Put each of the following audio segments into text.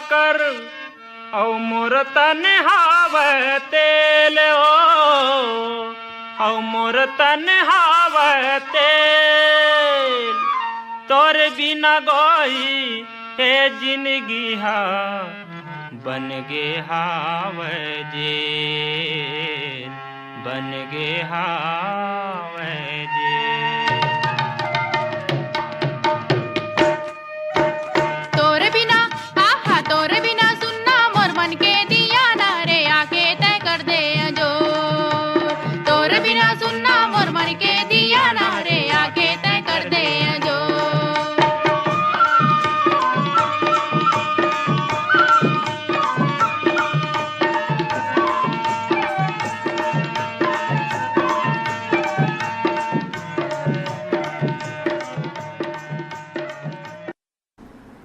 कर औ मोर तन हावे तेल औ मोर तन हावे तेल तोर बिना गोई हे जिंदगी हा बन गे हावे जेल बन गे हावे जेल। तोर बिना आहा तोर बिना सुनना मोर मन के दिया ना रे आके तय कर दे जो तोर बिना सुनना मोर मन के दिया ना रे आके तय कर दे जो।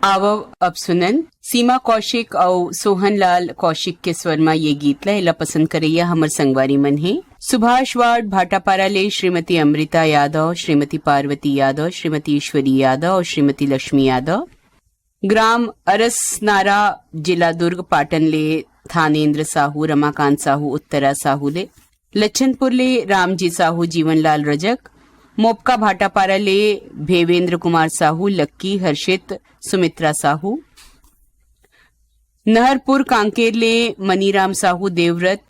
आवव अब सुनन सीमा कौशिक और सोहनलाल कौशिक के स्वर में ये गीत ला पसंद करैया हमर संगवारी मन है। सुभाष वार्ड भाटापारा ले श्रीमती अमृता यादव, श्रीमती पार्वती यादव, श्रीमती ईश्वरी यादव और श्रीमती लक्ष्मी यादव। ग्राम अरसनारा, जिला दुर्ग, पाटन ले थानेन्द्र साहू, रमाकांत साहू, उत्तरा साहू ले लच्छनपुर ले रामजी साहू, जीवनलाल रजक। मोपका भाटापारा ले भेवेंद्र कुमार साहू, लक्की, हर्षित, सुमित्रा साहू। नहरपुर कांकेर ले मनीराम साहू, देवव्रत,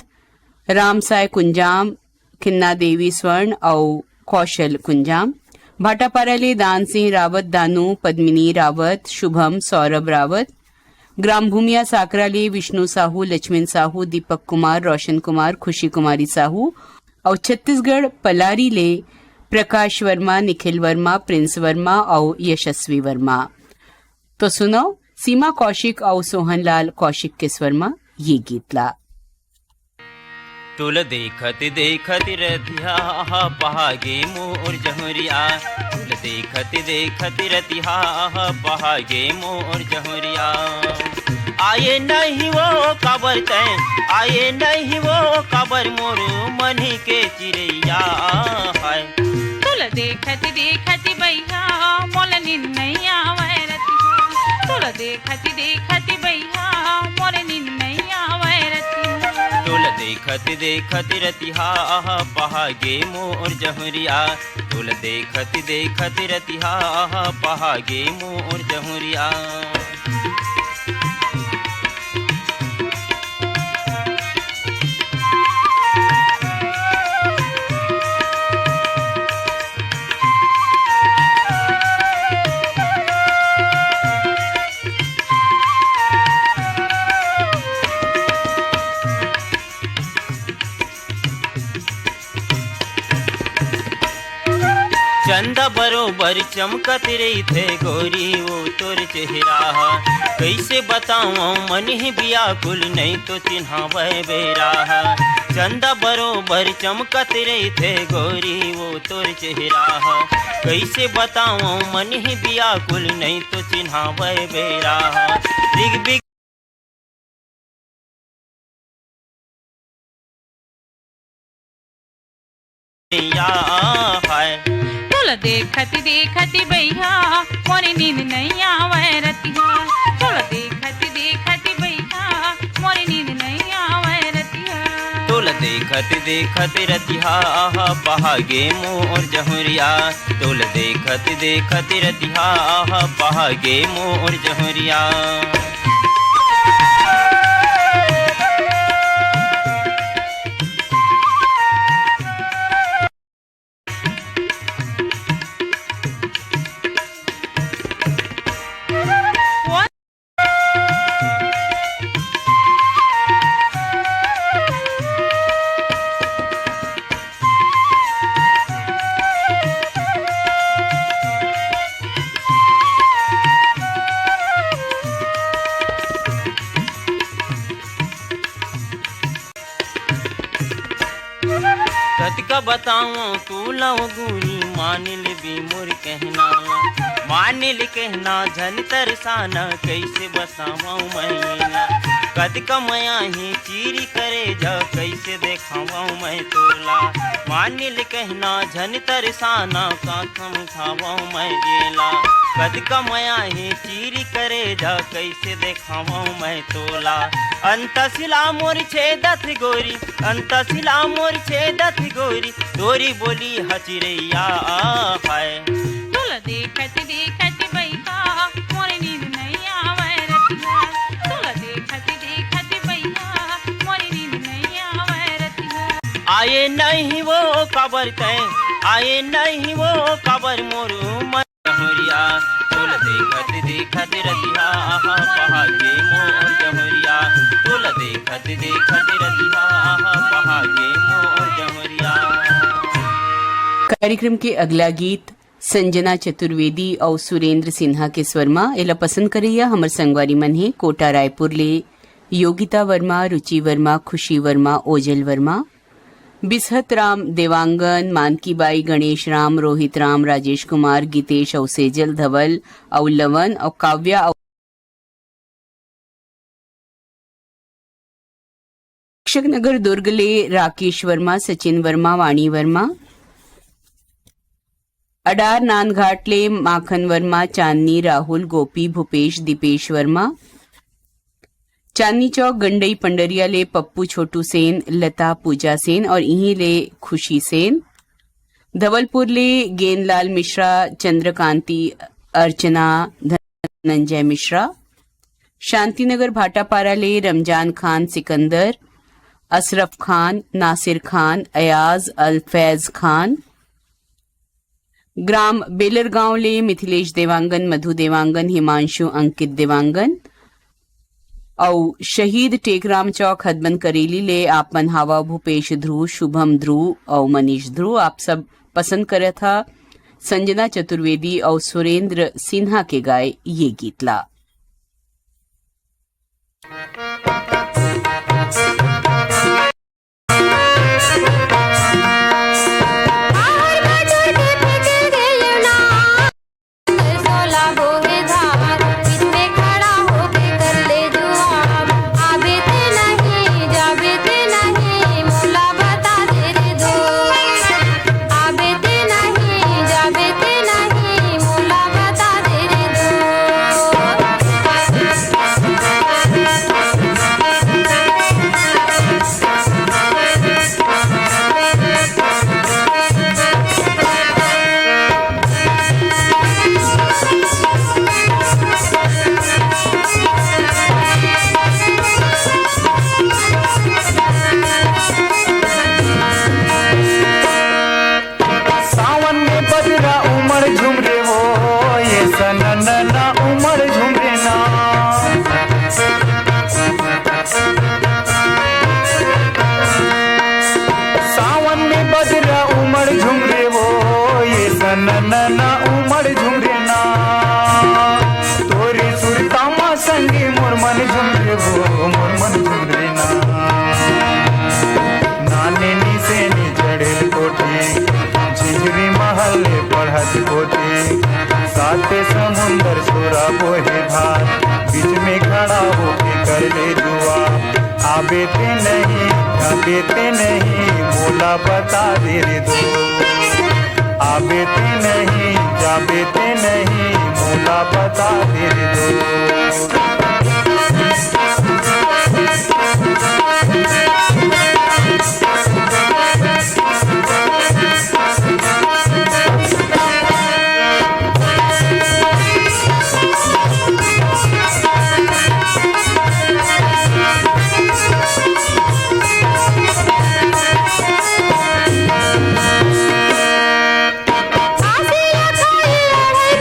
रामसाय कुंजाम, खिन्ना देवी स्वर्ण और कौशल कुंजाम। भाटापारा ले दान सिंह रावत, दानू, पद्मिनी रावत, शुभम, सौरभ रावत। ग्राम भूमिया साकरा ले विष्णु साहू, लक्ष्मण साहू, दीपक कुमार, रोशन कुमार, खुशी कुमारी साहू। और छत्तीसगढ़ पलारी ले प्रकाश वर्मा, निखिल वर्मा, प्रिंस वर्मा और यशस्वी वर्मा। तो सुनो सीमा कौशिक और सोहनलाल कौशिक के स्वर में ये गीत ला। तुल देखत देखत रतिहा पहागे मोर जहुरिया तुल देखत रतिहा पहागे मोर जहुरिया आए नहीं वो कबर तय आए नहीं वो कबर मोर मन के चिड़ैया है। तुल देखत देखत भैया मोल नींद नहीं आवे रतिया तुल देखत देखत भैया मोल नींद नहीं आवे रतिया तुल देखत रतिहा पहागे मोर जहुरिया तुल देखत रतिहा पहागे मोर जहुरिया। चंदा बरोबर चमकत रही थे गोरी वो तोर चेहरा कैसे बताऊं मन ही व्याकुल नहीं तो चिन्हावे बेरा। चंदा बरोबर चमकत रही थे गोरी वो तोर चेहरा कैसे बताऊं मन ही व्याकुल नहीं तो चिन्हावे बेरा। दिग तुल देखत देखत भैया मोरे नींद नहीं आवे रतिया तुल देखत देखत भैया मोरे नींद नहीं आवे रतिया तुल देखत रतिहा पहागे मोर जहुरिया तुल देखत रतिहा पहागे मोर जहुरिया। कतिका बताऊं तू लव गुनी मान ले भी मोर कहना मानिल कहना झन तरसाना कैसे बसाऊं मैं कद कमाया ही चीरी करे जा कैसे देखाऊं मैं तोला मानिल कहना झन तरसाना काथम खाऊं मैं गेला कद कमाया ही चीरी करे जा कैसे देखाऊं मैं तोला अंत सिला मोर छेदत गोरी अंत सिला मोर छेदत गोरी दोरी बोली हचिरैया हाय तुला देखत देखत बैठा मोरे नींद नहीं आवे रतिया तुला देखत बैठा मोरे नींद नहीं आवे रतिया आए नहीं वो कबर तय आए नहीं वो कबर मोर मन जहरिया तुला देखत रतिया पहागे मोर जहरिया तुला देखत रतिया पहागे मोर जहरिया। कार्यक्रम के अगला गीत संजना चतुर्वेदी और सुरेंद्र सिन्हा के स्वर एला पसंद करैया हमर संगवारी मन है कोटा रायपुर ले योगिता वर्मा रुचि वर्मा खुशी वर्मा ओजल वर्मा बिसहत राम देवांगन मानकीबाई गणेश राम रोहित राम राजेश कुमार गीतेश और सेजल धवल और लवन और काव्या नगर दुर्ग ले राकेश वर्मा सचिन वर्मा वाणी वर्मा अडार नानघाट ले माखन वर्मा चांदनी राहुल गोपी भूपेश दीपेश वर्मा चांदनी चौक गंडई पंडरिया ले पप्पू छोटू सेन लता पूजा सेन और इहीं ले खुशी सेन धवलपुर ले गेंदलाल मिश्रा चंद्रकांति अर्चना धनंजय मिश्रा शांतिनगर भाटापारा ले रमजान खान सिकंदर अशरफ खान नासिर खान अयाज अल्फैज खान ग्राम बेलरगांव ले मिथिलेश देवांगन मधु देवांगन हिमांशु अंकित देवांगन और शहीद टेकराम चौक हदबन करेली ले आपमन हवा भूपेश ध्रुव शुभम ध्रुव और मनीष ध्रुव आप सब पसंद करे था संजना चतुर्वेदी और सुरेंद्र सिन्हा के गाए ये गीतला। साथे समुंदर सोरा बोहे धार बीच में खड़ा होके कर ले दुआ आबे ते नहीं मोला बता दे रे दो आबे ते नहीं जाबे ते नहीं मोला बता दे रे दो। आसिया खाई लड़ाई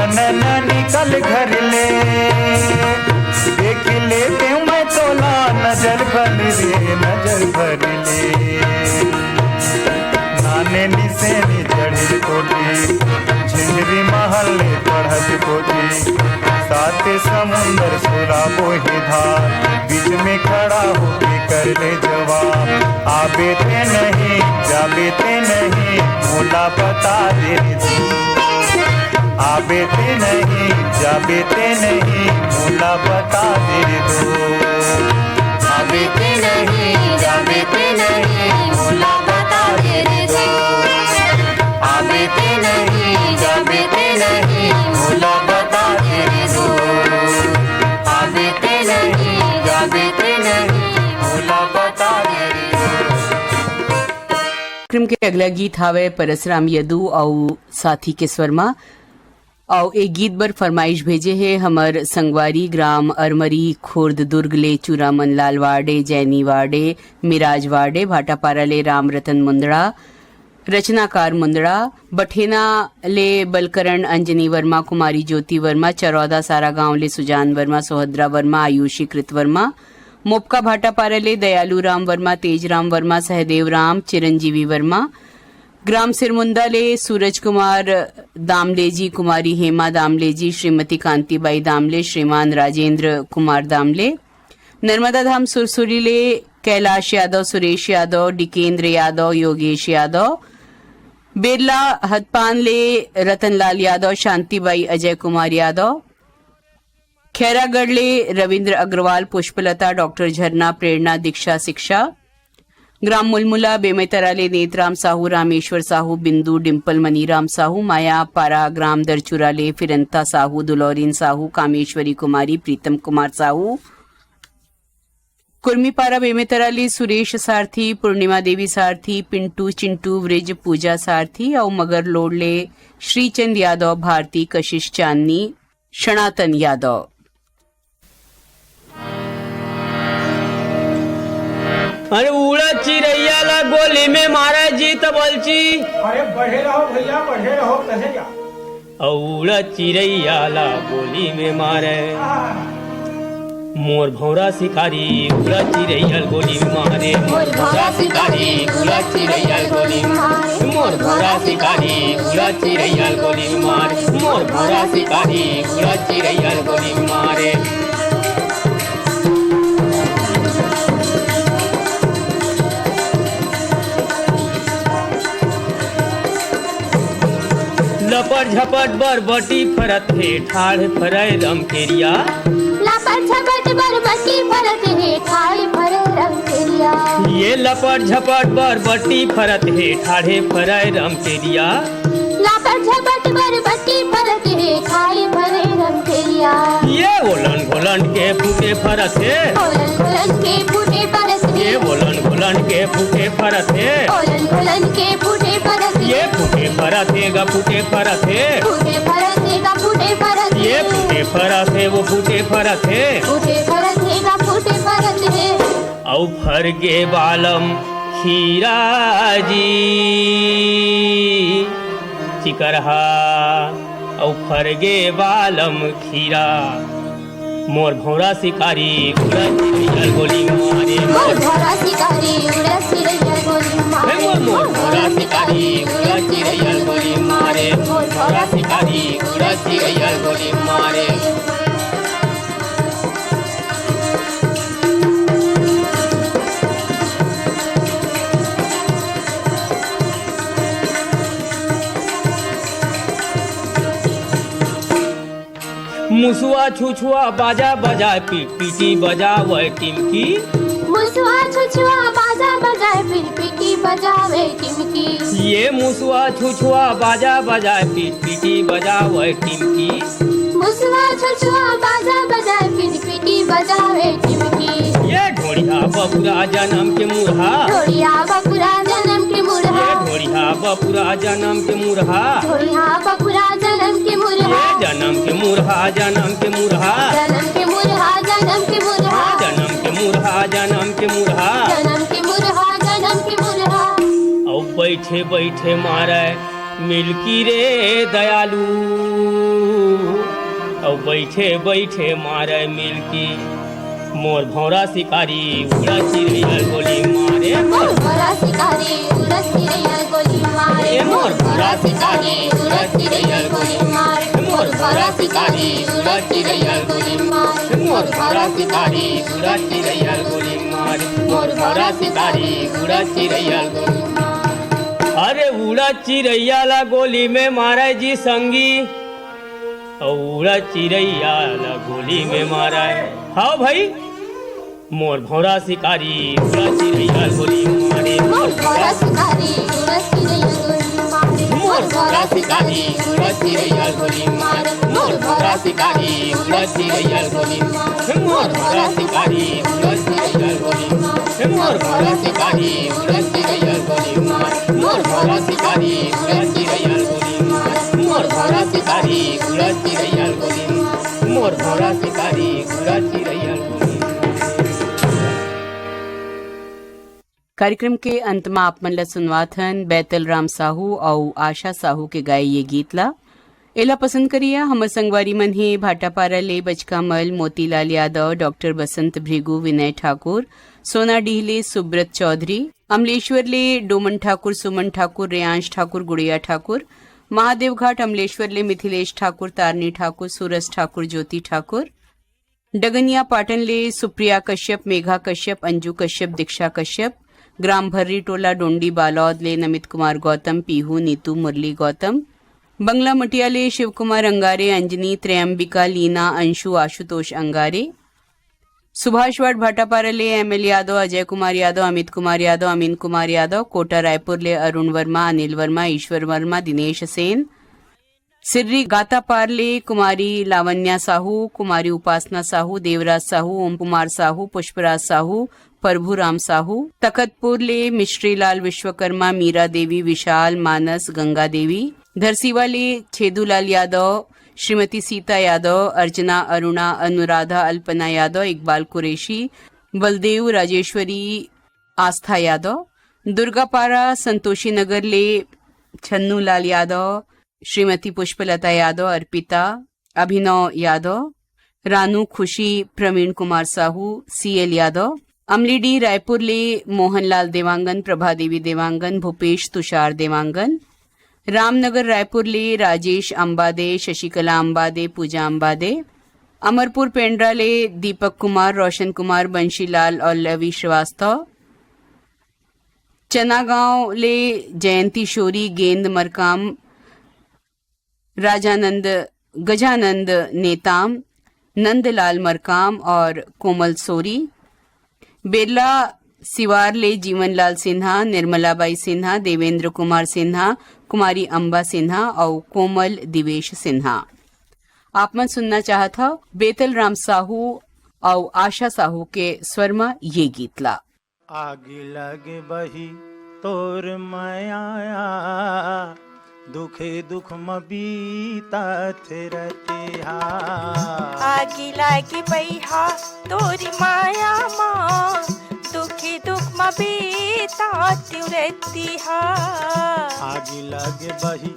मन न निकल घर ले, देख लेते मैं तोला नजर भर रे नजर भर ले। नाने निसेनी चढ़ी कोठी, झिंझरी महल पढ़त कोठी, साथे समुंदर सुरा बोहे धार, बीच में खड़ा होके कर ले जवाब, आबे ते नहीं जाबे ते नहीं मोला बता दे दे, आबे ते नहीं जाबे ते नहीं मोला बता दे दो, आबे ते नहीं जाबे ते नहीं मोला बता दे दो, आबे ते नहीं जाबे ते नहीं मोला बता दे दो, आबे ते नहीं जाबे ते नहीं मोला बता दे दो। कार्यक्रम के अगला गीत हावे परसराम यदू और साथी के स्वरमा और एक गीत बर फरमाइश भेजे है हमर संगवारी ग्राम अरमरी खुर्द दुर्ग ले चूरामन लाल वार्डे जैनी वार्डे मिराज वार्डे भाटापारा ले राम रतन मुंदड़ा रचनाकार मुंदड़ा बठेना ले बलकरण अंजनी वर्मा कुमारी ज्योति वर्मा चरौदा सारा गांव ले सुजान वर्मा सोहद्रा वर्मा आयुषी कृत वर्मा मोपका भाटापारा ले दयालू राम वर्मा तेजराम वर्मा सहदेव राम चिरंजीवी वर्मा ग्राम सिरमुंदा ले सूरज कुमार दामले जी कुमारी हेमा दामले जी श्रीमती कांतिबाई दामले श्रीमान राजेंद्र कुमार दामले नर्मदा धाम सुरसुरी ले कैलाश यादव सुरेश यादव डिकेंद्र यादव योगेश यादव बिरला हदपान ले रतनलाल यादव शांतिबाई अजय कुमार यादव खैरागढ़ ले रविंद्र अग्रवाल पुष्पलता डॉक्टर झरना प्रेरणा दीक्षा शिक्षा ग्राम मुलमुला बेमेतरा ले नेतराम साहू रामेश्वर साहू बिंदु डिम्पल मनीराम साहू माया पारा ग्राम दरचुरा ले फिरंता साहू दुलौरीन साहू कामेश्वरी कुमारी प्रीतम कुमार साहू कुर्मीपारा बेमेतरा ले सुरेश सारथी पूर्णिमा देवी सारथी पिंटू चिंटू व्रिज पूजा सारथी और मगर लोड ले श्रीचंद यादव भारती कशिश चांदनी सनातन यादव। अरे उड़ा चिड़ैया ला गोली में मारा जी तो बोलची, अरे बढ़े रहो भैया बढ़े रहो कहे जा, उड़ा चिड़ैया ला गोली में मारे मोर भौरा शिकारी उड़ा चिड़ैया गोली में मारे मोर भौरा शिकारी उड़ा चिड़ैया गोली में मारे मोर भौरा शिकारी उड़ा चिड़ैया गोली में मारे मोर भौरा शिकारी उड़ा चिड़ैया गोली में मारे। लपट झपट बरबटी फरत है ठाड़ फरय रमकेरिया, लपट झपट बरबटी फरत है ठाड़ फरय रमकेरिया, ये लपट झपट बरबटी फरत है ठाड़े फरय रमकेरिया, लपट झपट बरबटी फरत है ठाड़ फरय रमकेरिया, ये ओलन घोलन के फूटे फरत है ओलन घोलन के फूटे फरत है, ये ओलन घोलन के फूटे फरत है ओलन घोलन के फूटे फरत है, ये फूटे फरत है गा फूटे फरत है फूटे फरत है गा फूटे फरत है, ये फूटे फरत है वो फूटे फरत है फूटे फरत है गा फूटे फरत है, औ फरगे बालम खीरा जी चिकरहा औ फरगे बालम खीरा मोर भौरा शिकारी उड़ा चिड़ैया गोली मारे मोर भौरा शिकारी उड़ा चिड़ैया गोली मारे, मोर भौरा शिकारी उड़ा चिड़ैया गोली मारे मोर भौरा शिकारी उड़ा चिड़ैया गोली मारे। मुसुआ छुछुआ बाजा बजाए पीटी बजावे टिमकी, मुसुआ छुछुआ बाजा बजाए पीटी बजावे टिमकी, ये मुसुआ छुछुआ बाजा बजाए पीटी बजावे टिमकी, मुसुआ छुछुआ बाजा बजाए पीटी बजावे टिमकी, ये ढोड़िया बपुरा जन्म के मुरहा ढोड़िया बपुरा जन्म के मुरहा, ये ढोड़िया बपुरा जन्म के मुरहा ढोड़िया बपुरा जन्म के मुरहा, ये जन्म के मुरहा जन्म के मुरहा जन्म के मुरहा जन्म के मुरहा, जन्म के मुरहा जन्म के मुरहा जन्म के मुरहा जन्म के मुरहा, औ बैठे बैठे मारे मिल्की रे दयालु और बैठे बैठे मारे मिल्की मोर भौरा शिकारी उड़ा चिड़ैया गोली मारे मोर भौरा शिकारी उड़ा चिड़ैया गोली मारे मोर भौरा शिकारी उड़ा चिड़ैया गोली मारे मोर भौरा शिकारी उड़ा चिड़ैया गोली मारे मोर भौरा शिकारी उड़ा चिड़ैया गोली मारे मोर भौरा शिकारी उड़ा चिड़ैया गोली अरे उड़ा चिड़ैया ला गोली में मारे जी संगी और उड़ा चिड़ैया ला गोली में मारा है हाँ भाई मोर भौरा शिकारी उड़ा चिड़ैया गोली मारे मोर भौरा शिकारी उड़ा चिड़ैया गोली मारे मोर भौरा शिकारी उड़ा चिड़ैया गोली मारे मोर भौरा शिकारी उड़ा चिड़ैया गोली मारे मोर भौरा शिकारी उड़ा चिड़ैया गोली मारे मोर भौरा शिकारी उड़ा चिड़ैया गोली मारे मोर भौरा शिकारी उड़ा चिड़ैया गोली मारे मोर भौरा शिकारी उड़ा चिड़ैया गोली मारे मोर भौरा शिकारी उड़ा चिड़ैया गोली। कार्यक्रम के अंत में आप मन ला सुनवाथन बैतल राम साहू और आशा साहू के गाये ये गीत ला एला पसंद करिया हमर संगवारी मन हे भाटापारा ले बचकामल मोतीलाल यादव डॉक्टर बसंत भृगु विनय ठाकुर सोना डीहले सुब्रत चौधरी अमलेश्वर ले डोमन ठाकुर सुमन ठाकुर रेयांश ठाकुर गुड़िया ठाकुर महादेव घाट अमलेश्वर ले मिथिलेश ठाकुर तारनी ठाकुर सूरज ठाकुर ज्योति ठाकुर डगनिया पाटन ले सुप्रिया कश्यप मेघा कश्यप अंजू कश्यप दीक्षा कश्यप ग्राम भर्री टोला डोंडी बालौद ले नमित कुमार गौतम पीहू नीतू मुरली गौतम बंगला मटिया ले शिव कुमार अंगारे अंजनी त्रयंबिका लीना अंशु आशुतोष अंगारे सुभाषवाड़ भाटापारा ले एमएल यादव अजय कुमार यादव अमित कुमार यादव अमीन कुमार यादव कोटा रायपुर ले अरुण वर्मा अनिल वर्मा ईश्वर वर्मा दिनेश सेन सिर्री गातापार ले कुमारी लावण्या साहू कुमारी उपासना साहू देवराज साहू ओम कुमार साहू पुष्पराज साहू प्रभुराम साहू तखतपुर ले मिश्रीलाल विश्वकर्मा मीरा देवी विशाल मानस गंगा देवी धरसीवा ले छेदूलाल यादव श्रीमती सीता यादव अर्चना अरुणा अनुराधा अल्पना यादव इकबाल कुरैशी बलदेव राजेश्वरी आस्था यादव दुर्गापारा संतोषी नगर ले छन्नूलाल यादव श्रीमती पुष्पलता यादव अर्पिता अभिनव यादव रानू खुशी प्रवीण कुमार साहू सीएल यादव अमलीडी रायपुर ले मोहनलाल देवांगन प्रभादेवी देवांगन भूपेश तुषार देवांगन रामनगर रायपुर ले राजेश अंबादे शशिकला अंबादे पूजा अंबादे अमरपुर पेंड्रा ले दीपक कुमार रोशन कुमार बंशीलाल और लवी श्रीवास्तव चनागांव ले जयंती शोरी गेंद मरकाम राजानंद गजानंद नेताम नंदलाल मरकाम और कोमल सोरी बेरला सिवार ले जीवनलाल सिन्हा निर्मलाबाई सिन्हा देवेंद्र कुमार सिन्हा कुमारी अंबा सिन्हा और कोमल दिवेश सिन्हा। आप मन सुनना चाहत हो बेतल राम साहू और आशा साहू के स्वर में ये गीत ला। आगे लगे बही तोर माया दुखे दुख म बीतात रतिहा आगे लागे बैहा तोरी माया माँ दुखी दुख म बीतात रतिहा आगे लगे बही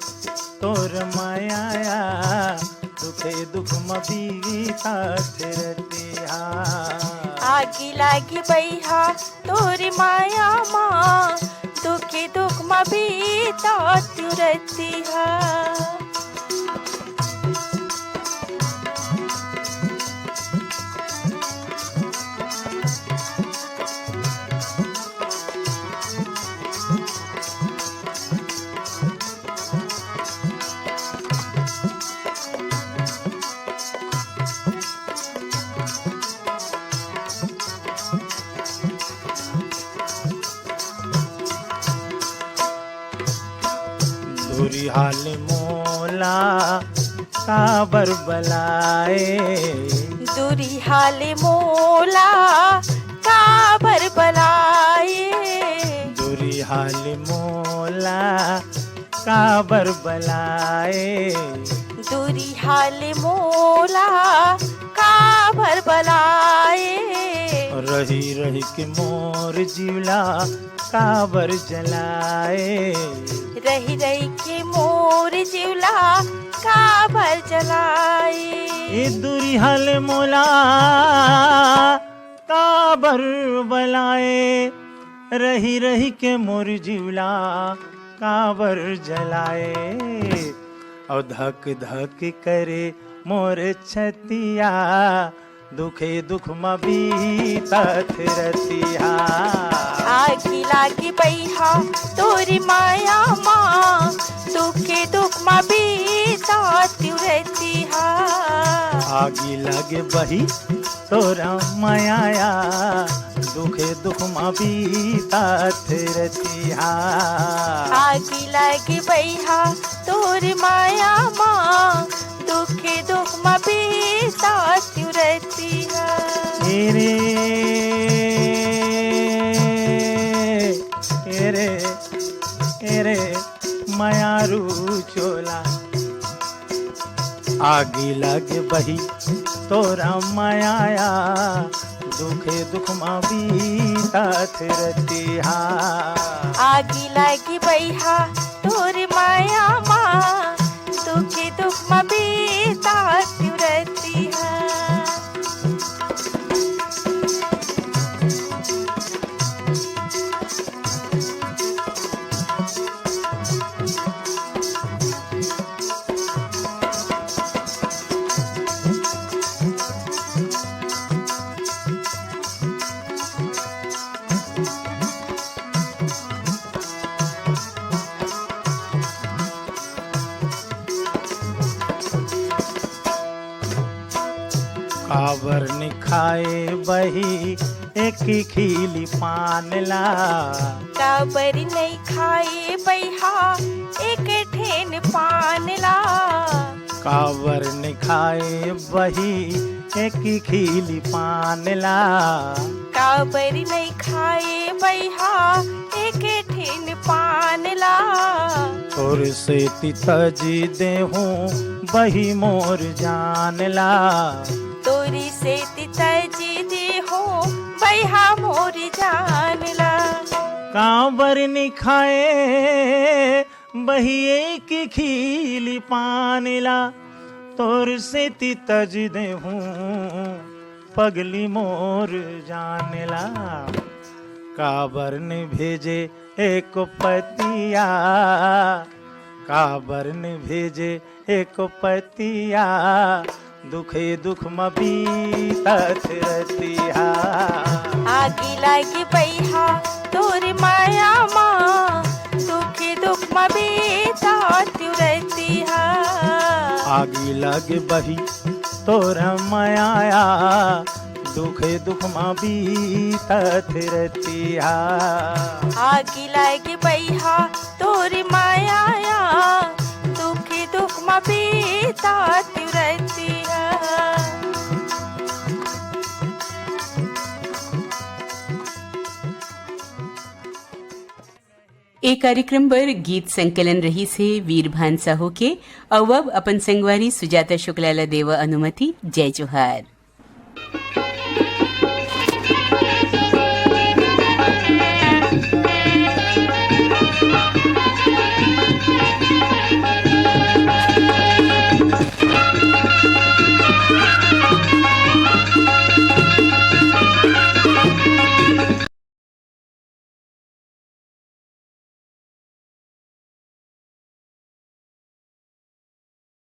तोर माया दुखे दुख म बीतात रतिहा आगे लागे बैहा तोरी माया माँ दुखी दुख म बीतात रतिहा दूरी हाल मोला काबर बलाए दूरी हाल मोला काबर बलाए दूरी हाल मोला काबर बलाए दूरी हाल मोला काबर बलाए रही रही के मोर जीवला काबर जलाए। रही रही के मोर जिवला काबर जलाए। ए दुरिहल मोला काबर बलाए, रही रही के मोर जिवला काबर जलाए। और धक धक करे मोर छतिया, दुखे दुख में बीतत रतिया। आगी लागी बैहा तोरी माया माँ, दुखे दुख में बीतत रतिया। आगी लगे बही तोरा माया, दुखे दुख में बीतत रतिया। आगी लागी बैहा तोरी माया माँ, दुखे दुख में बीतत रतिया। एरे मायारू चोला, आगी लगे बही तोरा माया, दुखे दुख में बीतत रतिया। आगी लागी बैहा तोरी माया माँ, दुखे दुख में बीतत रतिया। काबर निखाए बही एक खीली पानला। काबर नहीं खाए बैहा एक ठेन पानला। काबर निखाए बही एक खीली पानला। काबर नहीं खाए बैहा एक ठेन पानला। और से तितजी देहूँ बही मोर जानला। तोरी से तितजी देहूँ बैहा मोर जानला। काबर निखाए बही एक खीली पानला। तोर से तितज देहूँ पगली मोर जानला। काबर ने भेजे एक पतिया, काबर ने भेजे एक पतिया, दुखे दुख में बीतत रतिया। आगी लागी बैहा तोरी माया माँ, दुखे दुख में बीतत रतिया। आगी लगे बही तोरा माया, दुखे दुख में बीतत रतिया। आगी लागी बैहा तोरी माया, दुखे दुख में बीतत रतिया। ए कार्यक्रम पर गीत संकलन रही से वीरभान साहू के, अब अपन संगवारी सुजाता शुक्लाला देव अनुमति। जय जोहार।